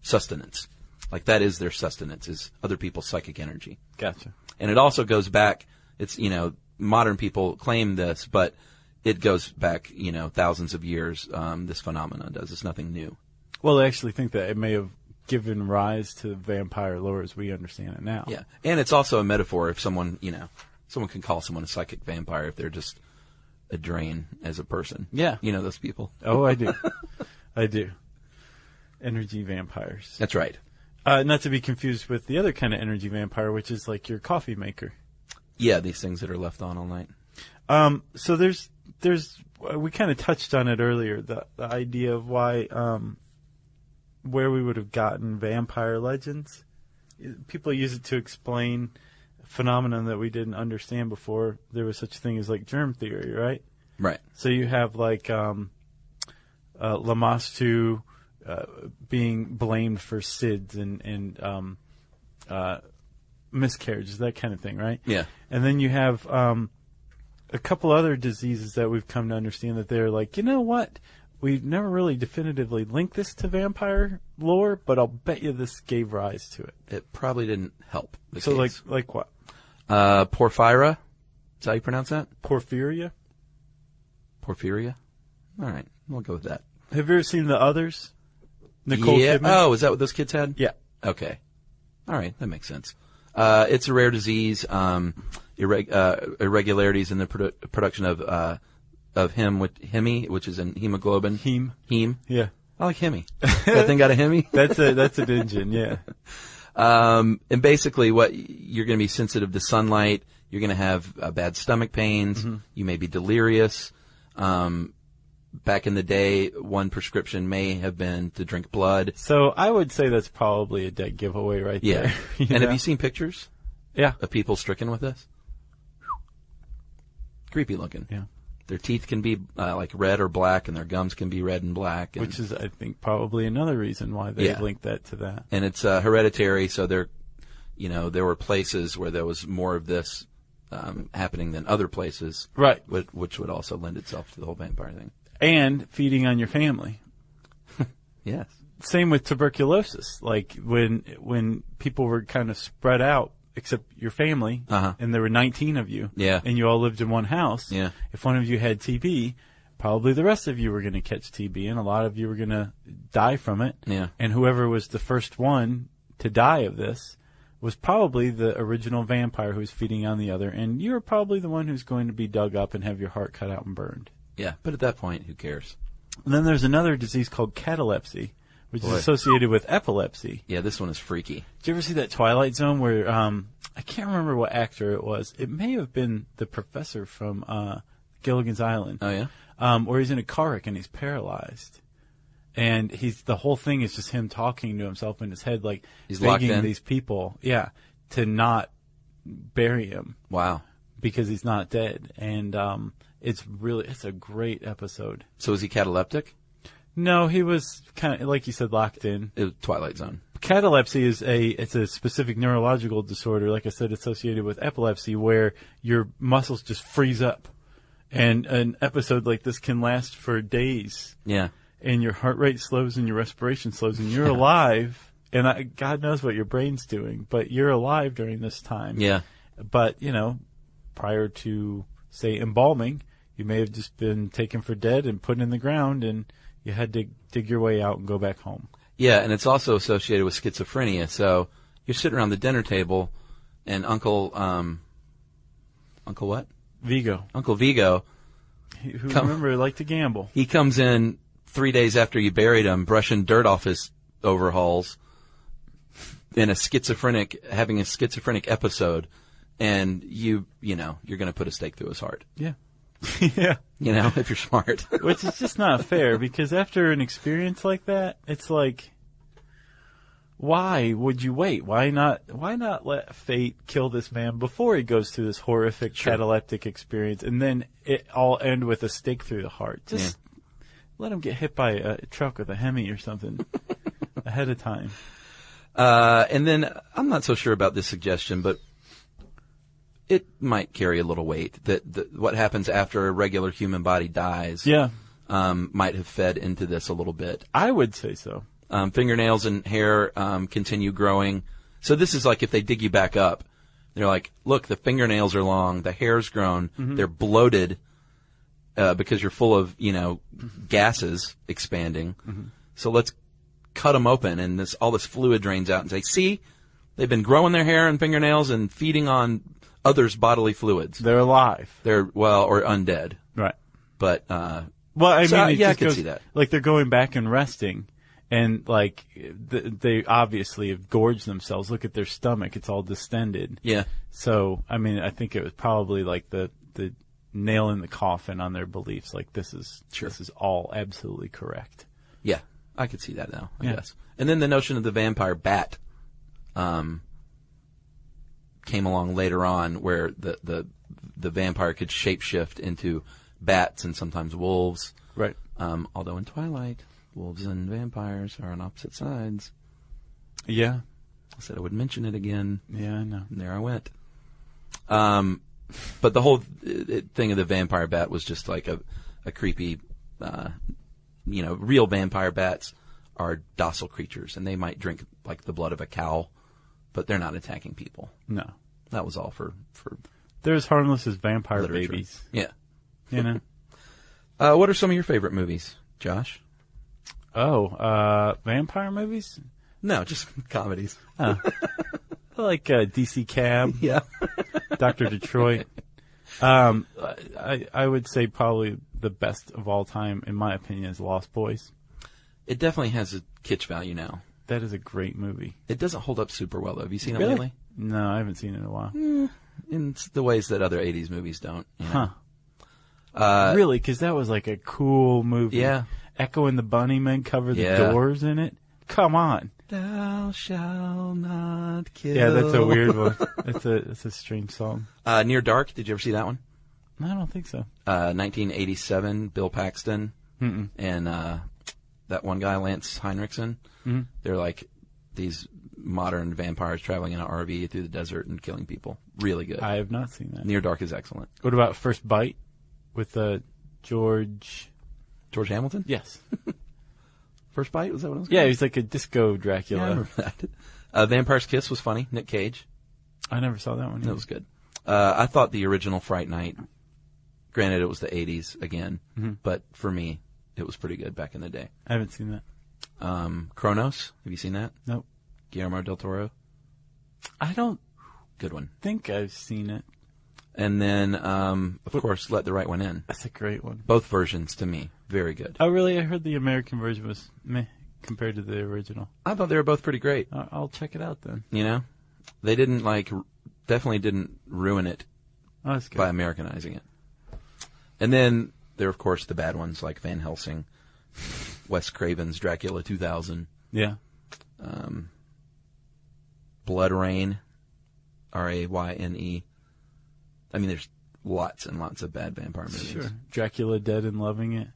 sustenance. Like that is their sustenance, is other people's psychic energy. Gotcha. And it also goes back, it's, modern people claim this, but it goes back, thousands of years, this phenomenon does. It's nothing new. Well, I actually think that it may have given rise to vampire lore as we understand it now. Yeah. And it's also a metaphor if someone, someone can call someone a psychic vampire if they're just a drain as a person. Yeah. Those people. Oh, I do. I do. Energy vampires. That's right. Not to be confused with the other kind of energy vampire, which is like your coffee maker. Yeah, these things that are left on all night. So there's we kind of touched on it earlier, the idea of why, where we would have gotten vampire legends. People use it to explain a phenomenon that we didn't understand before there was such a thing as like germ theory, right? Right. So you have like Lamastu being blamed for SIDS and miscarriages, that kind of thing, right? Yeah. And then you have a couple other diseases that we've come to understand that they're like, you know what? We've never really definitively linked this to vampire lore, but I'll bet you this gave rise to it. It probably didn't help. So case. like what? Porphyra? Is that how you pronounce that? Porphyria? Porphyria? All right. We'll go with that. Have you ever seen The Others? Nicole Kidman? Oh, is that what those kids had? Yeah. Okay. All right. That makes sense. It's a rare disease. Irregularities in the production of heme, which is in hemoglobin. Heme. Yeah. I like heme. That thing got a heme? That's an engine, yeah. And basically what you're going to be sensitive to sunlight. You're going to have bad stomach pains. Mm-hmm. You may be delirious. Back in the day, one prescription may have been to drink blood. So I would say that's probably a dead giveaway right there. And have you seen pictures? Yeah. Of people stricken with this? Creepy looking. Yeah. Their teeth can be like red or black, and their gums can be red and black. And, which is, I think, probably another reason why they linked that to that. And it's hereditary, so there were places where there was more of this happening than other places. Right. Which would also lend itself to the whole vampire thing. And feeding on your family. Yes. Same with tuberculosis. Like when people were kind of spread out, except your family, and there were 19 of you, and you all lived in one house, if one of you had TB, probably the rest of you were going to catch TB, and a lot of you were going to die from it. Yeah. And whoever was the first one to die of this was probably the original vampire who was feeding on the other, and you were probably the one who's going to be dug up and have your heart cut out and burned. Yeah, but at that point, who cares? And then there's another disease called catalepsy, which is associated with epilepsy. Yeah, this one is freaky. Did you ever see that Twilight Zone where, I can't remember what actor it was. It may have been the professor from Gilligan's Island. Oh, yeah? Where he's in a car wreck and he's paralyzed. And the whole thing is just him talking to himself in his head, like he's begging these people, to not bury him. Wow. Because he's not dead. And, it's a great episode. So is he cataleptic? No, he was kind of, like you said, locked in. It was Twilight Zone. Catalepsy is it's a specific neurological disorder, like I said, associated with epilepsy, where your muscles just freeze up. And an episode like this can last for days. Yeah. And your heart rate slows and your respiration slows and you're alive. And God knows what your brain's doing, but you're alive during this time. Yeah. But, prior to, say, embalming, you may have just been taken for dead and put in the ground, and you had to dig your way out and go back home. Yeah, and it's also associated with schizophrenia. So you're sitting around the dinner table, and Uncle what? Vigo. Uncle Vigo. Remember, liked to gamble. He comes in 3 days after you buried him, brushing dirt off his overalls, having a schizophrenic episode, and you're going to put a stake through his heart. Yeah. Yeah. If you're smart. Which is just not fair, because after an experience like that, it's like, why would you wait? Why not let fate kill this man before he goes through this horrific cataleptic experience, and then it all end with a stake through the heart? Just let him get hit by a truck with a Hemi or something ahead of time. And then I'm not so sure about this suggestion, but it might carry a little weight that what happens after a regular human body dies. Yeah. Might have fed into this a little bit. I would say so. Fingernails and hair continue growing. So this is like if they dig you back up, they're like, look, the fingernails are long, the hair's grown, they're bloated because you're full of, gases expanding. So let's cut them open, and all this fluid drains out, and say, see, they've been growing their hair and fingernails and feeding on others' bodily fluids. They're alive. Or undead. Right. But, I could see that. Like they're going back and resting, and like they obviously have gorged themselves. Look at their stomach; it's all distended. Yeah. So I think it was probably like the nail in the coffin on their beliefs. Like this is all absolutely correct. Yeah, I could see that now. I guess. And then the notion of the vampire bat came along later on, where the vampire could shapeshift into bats and sometimes wolves. Right. Although in Twilight, wolves and vampires are on opposite sides. Yeah. I said I would mention it again. Yeah, I know. And there I went. But the whole thing of the vampire bat was just like a creepy, real vampire bats are docile creatures, and they might drink like the blood of a cow, but they're not attacking people. No. That was all for they're as harmless as vampire literature. babies. Yeah. What are some of your favorite movies, Josh? Vampire movies? No, just comedies. I like DC Cab. Yeah. Dr. Detroit. I would say probably the best of all time, in my opinion, is Lost Boys. It definitely has a kitsch value now. That is a great movie. It doesn't hold up super well, though. Have you seen it Really? lately? No, I haven't seen it in a while. In the ways that other 80s movies don't. Really? Because that was like a cool movie. Yeah. Echo and the Bunnymen cover the doors in it. Come on. Thou shalt not kill. Yeah, that's a weird one. It's a strange song. Near Dark, did you ever see that one? No, I don't think so. 1987, Bill Paxton. Mm-mm. And that one guy, Lance Henriksen. Mm-hmm. They're like these modern vampires traveling in an RV through the desert and killing people. Really good. I have not seen that. Near Dark is excellent. What about First Bite with George Hamilton? Yes. First Bite? Was that what it was? Yeah, he's like a disco Dracula. Yeah, I remember that. Vampire's Kiss was funny. Nick Cage. I never saw that one. That was good. I thought the original Fright Night, granted it was the 80s again, but for me, it was pretty good back in the day. I haven't seen that. Kronos, have you seen that? Nope. Guillermo del Toro? I don't Good one. think I've seen it. And then, of course, Let the Right One In. That's a great one. Both versions, to me, very good. Oh, really? I heard the American version was meh compared to the original. I thought they were both pretty great. I'll check it out then. They didn't, definitely didn't ruin it Oh, that's good. by Americanizing it. And then there are, of course, the bad ones like Van Helsing, Wes Craven's Dracula 2000. Yeah. Blood Rain, Rayne. I mean, there's lots and lots of bad vampire movies. Sure. Dracula Dead and Loving It.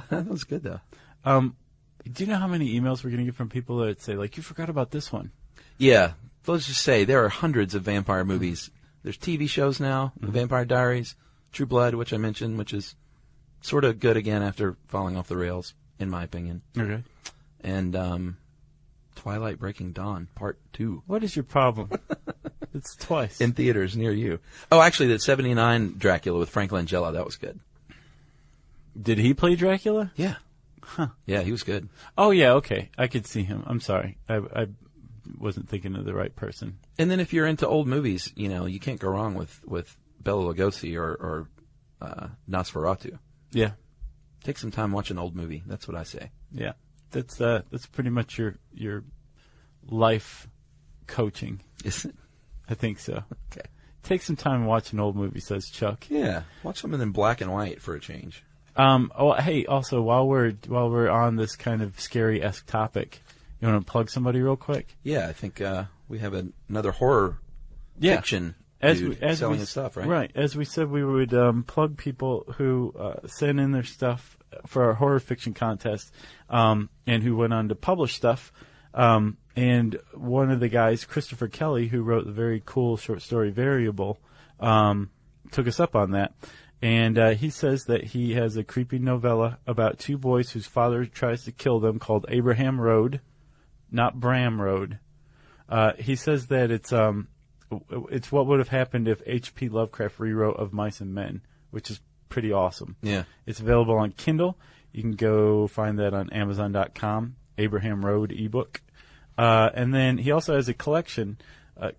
That was good, though. Do you know how many emails we're going to get from people that say, like, you forgot about this one? Yeah. Let's just say there are hundreds of vampire movies. There's TV shows now, The Vampire Diaries, True Blood, which I mentioned, which is sort of good again after falling off the rails, in my opinion. Okay. And Twilight Breaking Dawn, Part 2. What is your problem? It's twice. In theaters near you. Oh, actually, the 79 Dracula with Frank Langella, that was good. Did he play Dracula? Yeah. Huh. Yeah, he was good. Oh, yeah, okay. I could see him. I'm sorry. I wasn't thinking of the right person. And then if you're into old movies, you know, you can't go wrong with Bela Lugosi or Nosferatu. Yeah. Take some time, watch an old movie. That's what I say. Yeah. That's pretty much your life coaching. Is it? I think so. Okay. Take some time and watch an old movie, says Chuck. Yeah. Watch something in black and white for a change. Oh, hey, also, while we're on this kind of scary-esque topic, you want to plug somebody real quick? Yeah, I think we have another horror fiction dude selling his stuff, right? Right. As we said, we would plug people who send in their stuff for our horror fiction contest and who went on to publish stuff. And one of the guys, Christopher Kelly, who wrote the very cool short story Variable, took us up on that. And he says that he has a creepy novella about two boys whose father tries to kill them called Abraham Road, not Bram Road. He says that it's what would have happened if H.P. Lovecraft rewrote Of Mice and Men, which is pretty awesome. Yeah. It's available on Kindle. You can go find that on Amazon.com, Abraham Road ebook. And then he also has a collection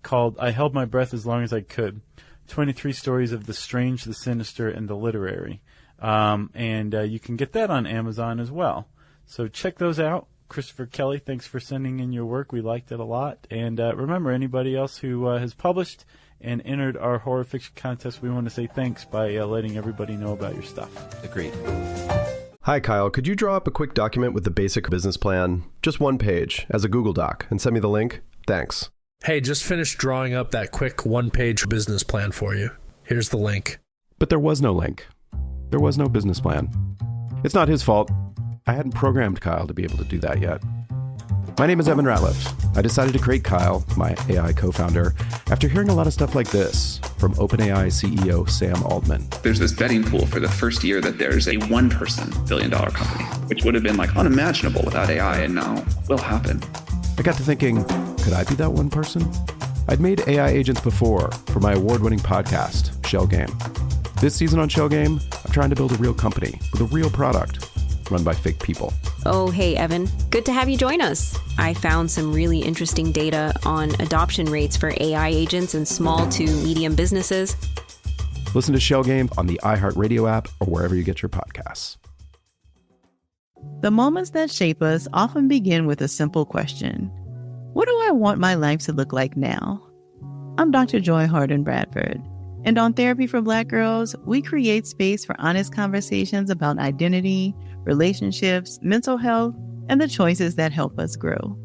called I Held My Breath as Long as I Could, 23 stories of the strange, the sinister, and the literary. And you can get that on Amazon as well. So check those out. Christopher Kelly, thanks for sending in your work. We liked it a lot. And remember, anybody else who has published and entered our horror fiction contest, we want to say thanks by letting everybody know about your stuff. Agreed. Hi, Kyle. Could you draw up a quick document with the basic business plan, just one page, as a Google Doc, and send me the link? Thanks. Hey, just finished drawing up that quick one-page business plan for you. Here's the link. But there was no link. There was no business plan. It's not his fault. I hadn't programmed Kyle to be able to do that yet. My name is Evan Ratliff. I decided to create Kyle, my AI co-founder, after hearing a lot of stuff like this from OpenAI CEO Sam Altman. There's this betting pool for the first year that there's a one-person billion-dollar company, which would have been like unimaginable without AI, and now will happen. I got to thinking, could I be that one person? I'd made AI agents before for my award-winning podcast, Shell Game. This season on Shell Game, I'm trying to build a real company with a real product run by fake people. Oh, hey, Evan. Good to have you join us. I found some really interesting data on adoption rates for AI agents in small to medium businesses. Listen to Shell Game on the iHeartRadio app or wherever you get your podcasts. The moments that shape us often begin with a simple question. What do I want my life to look like now? I'm Dr. Joy Harden Bradford, and on Therapy for Black Girls, we create space for honest conversations about identity, relationships, mental health, and the choices that help us grow.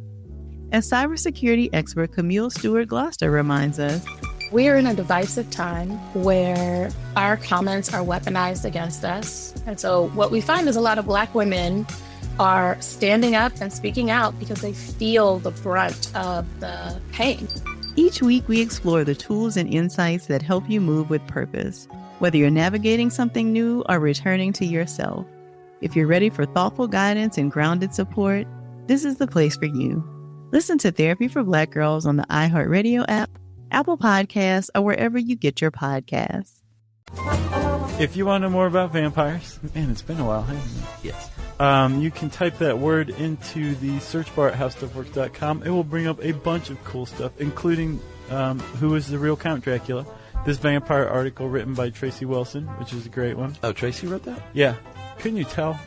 As cybersecurity expert Camille Stewart-Gloucester reminds us, we are in a divisive time where our comments are weaponized against us. And so what we find is a lot of Black women are standing up and speaking out because they feel the brunt of the pain. Each week we explore the tools and insights that help you move with purpose, whether you're navigating something new or returning to yourself. If you're ready for thoughtful guidance and grounded support, this is the place for you. Listen to Therapy for Black Girls on the iHeartRadio app, Apple Podcasts, or wherever you get your podcasts. If you want to know more about vampires, man, it's been a while, hasn't it? Yes. You can type that word into the search bar at howstuffworks.com. It will bring up a bunch of cool stuff, including who is the real Count Dracula, this vampire article written by Tracy Wilson, which is a great one. Oh, Tracy wrote that? Yeah. Couldn't you tell?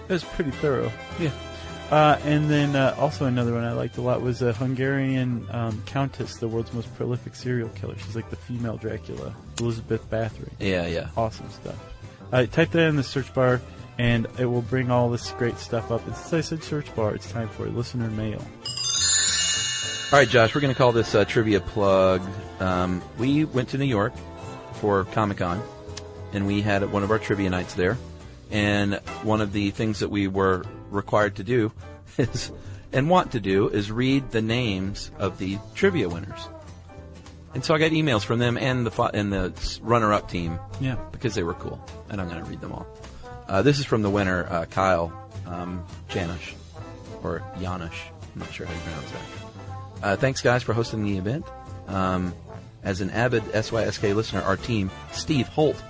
It was pretty thorough. Yeah. And then also another one I liked a lot was a Hungarian countess, the world's most prolific serial killer. She's like the female Dracula, Elizabeth Bathory. Yeah, yeah. Awesome stuff. Type that in the search bar, and it will bring all this great stuff up. And since I said search bar, it's time for listener mail. All right, Josh, we're going to call this trivia plug. We went to New York for Comic-Con, and we had one of our trivia nights there. And one of the things that we were required to do is, and want to do, is read the names of the trivia winners. And so I got emails from them and the runner-up team, because they were cool, and I'm going to read them all. This is from the winner, Kyle Janish, or Janish. I'm not sure how you pronounce that. Thanks, guys, for hosting the event. As an avid SYSK listener, our team, Steve Holt,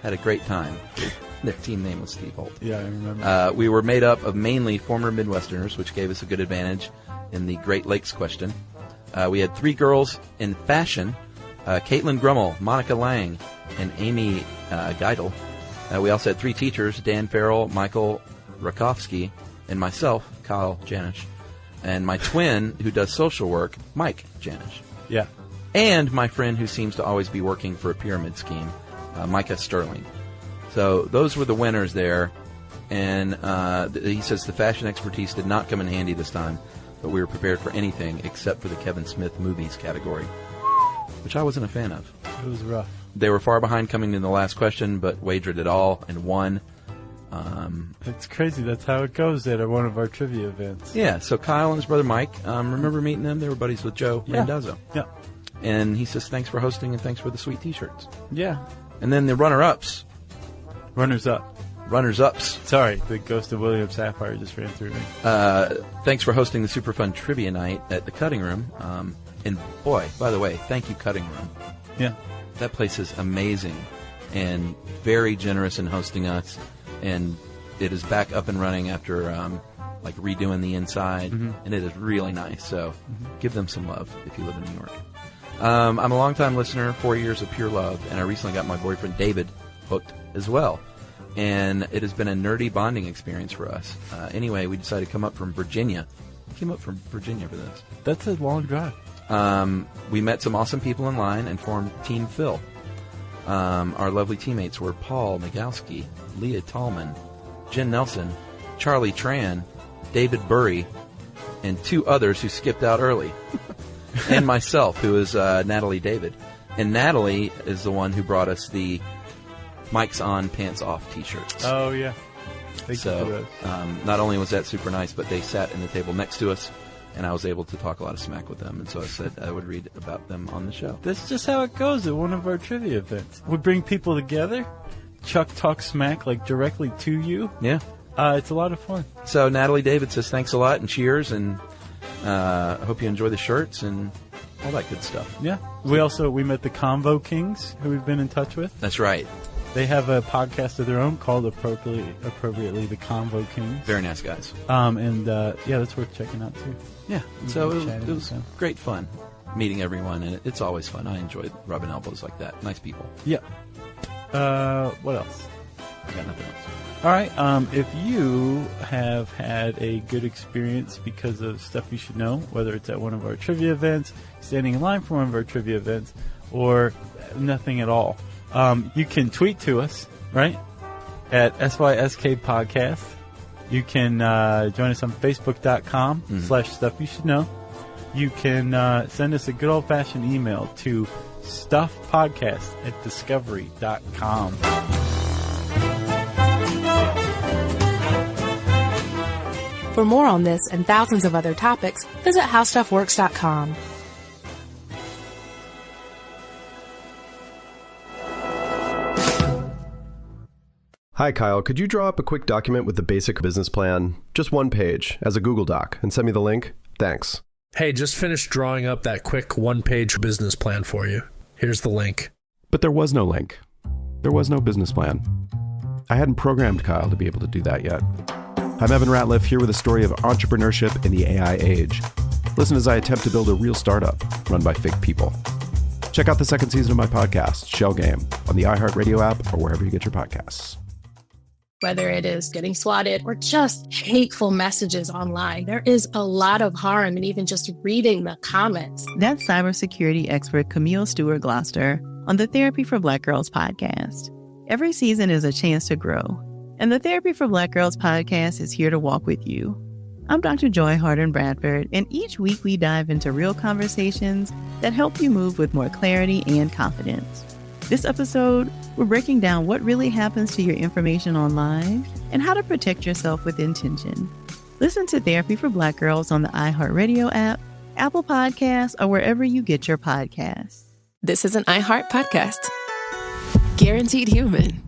had a great time. Their team name was Steve Holt. Yeah, I remember. We were made up of mainly former Midwesterners, which gave us a good advantage in the Great Lakes question. We had 3 girls in fashion, Caitlin Grummel, Monica Lang, and Amy Geidel. We also had 3 teachers, Dan Farrell, Michael Rakowski, and myself, Kyle Janish, and my twin, who does social work, Mike Janish. Yeah. And my friend who seems to always be working for a pyramid scheme, Micah Sterling. So those were the winners there. And he says the fashion expertise did not come in handy this time, but we were prepared for anything except for the Kevin Smith movies category, which I wasn't a fan of. It was rough. They were far behind coming in the last question, but wagered it all and won. It's crazy. That's how it goes at one of our trivia events. Yeah, so Kyle and his brother Mike, remember meeting them? They were buddies with Joe Randazzo. Yeah. And he says, thanks for hosting and thanks for the sweet T-shirts. Yeah. And then the runner-ups. Runners-ups. Sorry, the Ghost of William Sapphire just ran through me. Thanks for hosting the super fun trivia night at the Cutting Room. And boy, by the way, thank you, Cutting Room. Yeah. That place is amazing and very generous in hosting us. And it is back up and running after redoing the inside. Mm-hmm. And it is really nice. So give them some love if you live in New York. I'm a longtime listener, 4 years of pure love, and I recently got my boyfriend David hooked as well. And it has been a nerdy bonding experience for us. Anyway, we decided to come up from Virginia. We came up from Virginia for this. That's a long drive. We met some awesome people in line and formed Team Phil. Our lovely teammates were Paul Nagowski, Leah Tallman, Jen Nelson, Charlie Tran, David Burry, and 2 others who skipped out early. And myself, who is Natalie David. And Natalie is the one who brought us the Mike's On, Pants Off T-shirts. Oh, yeah. Thank you for those. Not only was that super nice, but they sat in the table next to us, and I was able to talk a lot of smack with them. And so I said I would read about them on the show. That's just how it goes at one of our trivia events. We bring people together. Chuck talks smack directly to you. Yeah. It's a lot of fun. So Natalie David says thanks a lot and cheers, and I hope you enjoy the shirts and all that good stuff. Yeah. We met the Convo Kings, who we've been in touch with. That's right. They have a podcast of their own called appropriately the Convo Kings. Very nice guys. That's worth checking out too. Yeah. So it was great fun meeting everyone, and it's always fun. I enjoy rubbing elbows like that. Nice people. Yeah. What else? I got nothing else. All right. If you have had a good experience because of stuff you should know, whether it's at one of our trivia events, standing in line for one of our trivia events, or nothing at all, you can tweet to us, right, at SYSK Podcast. You can join us on Facebook.com/StuffYouShouldKnow. You can send us a good old-fashioned email to stuffpodcast@discovery.com. For more on this and thousands of other topics, visit howstuffworks.com. Hi, Kyle. Could you draw up a quick document with the basic business plan, just 1 page, as a Google Doc, and send me the link? Thanks. Hey, just finished drawing up that quick 1-page business plan for you. Here's the link. But there was no link. There was no business plan. I hadn't programmed Kyle to be able to do that yet. I'm Evan Ratliff, here with a story of entrepreneurship in the AI age. Listen as I attempt to build a real startup run by fake people. Check out the second season of my podcast, Shell Game, on the iHeartRadio app or wherever you get your podcasts. Whether it is getting swatted or just hateful messages online, there is a lot of harm in even just reading the comments. That's cybersecurity expert Camille Stewart-Gloucester on the Therapy for Black Girls podcast. Every season is a chance to grow, and the Therapy for Black Girls podcast is here to walk with you. I'm Dr. Joy Harden-Bradford, and each week we dive into real conversations that help you move with more clarity and confidence. This episode, we're breaking down what really happens to your information online and how to protect yourself with intention. Listen to Therapy for Black Girls on the iHeartRadio app, Apple Podcasts, or wherever you get your podcasts. This is an iHeart podcast. Guaranteed human.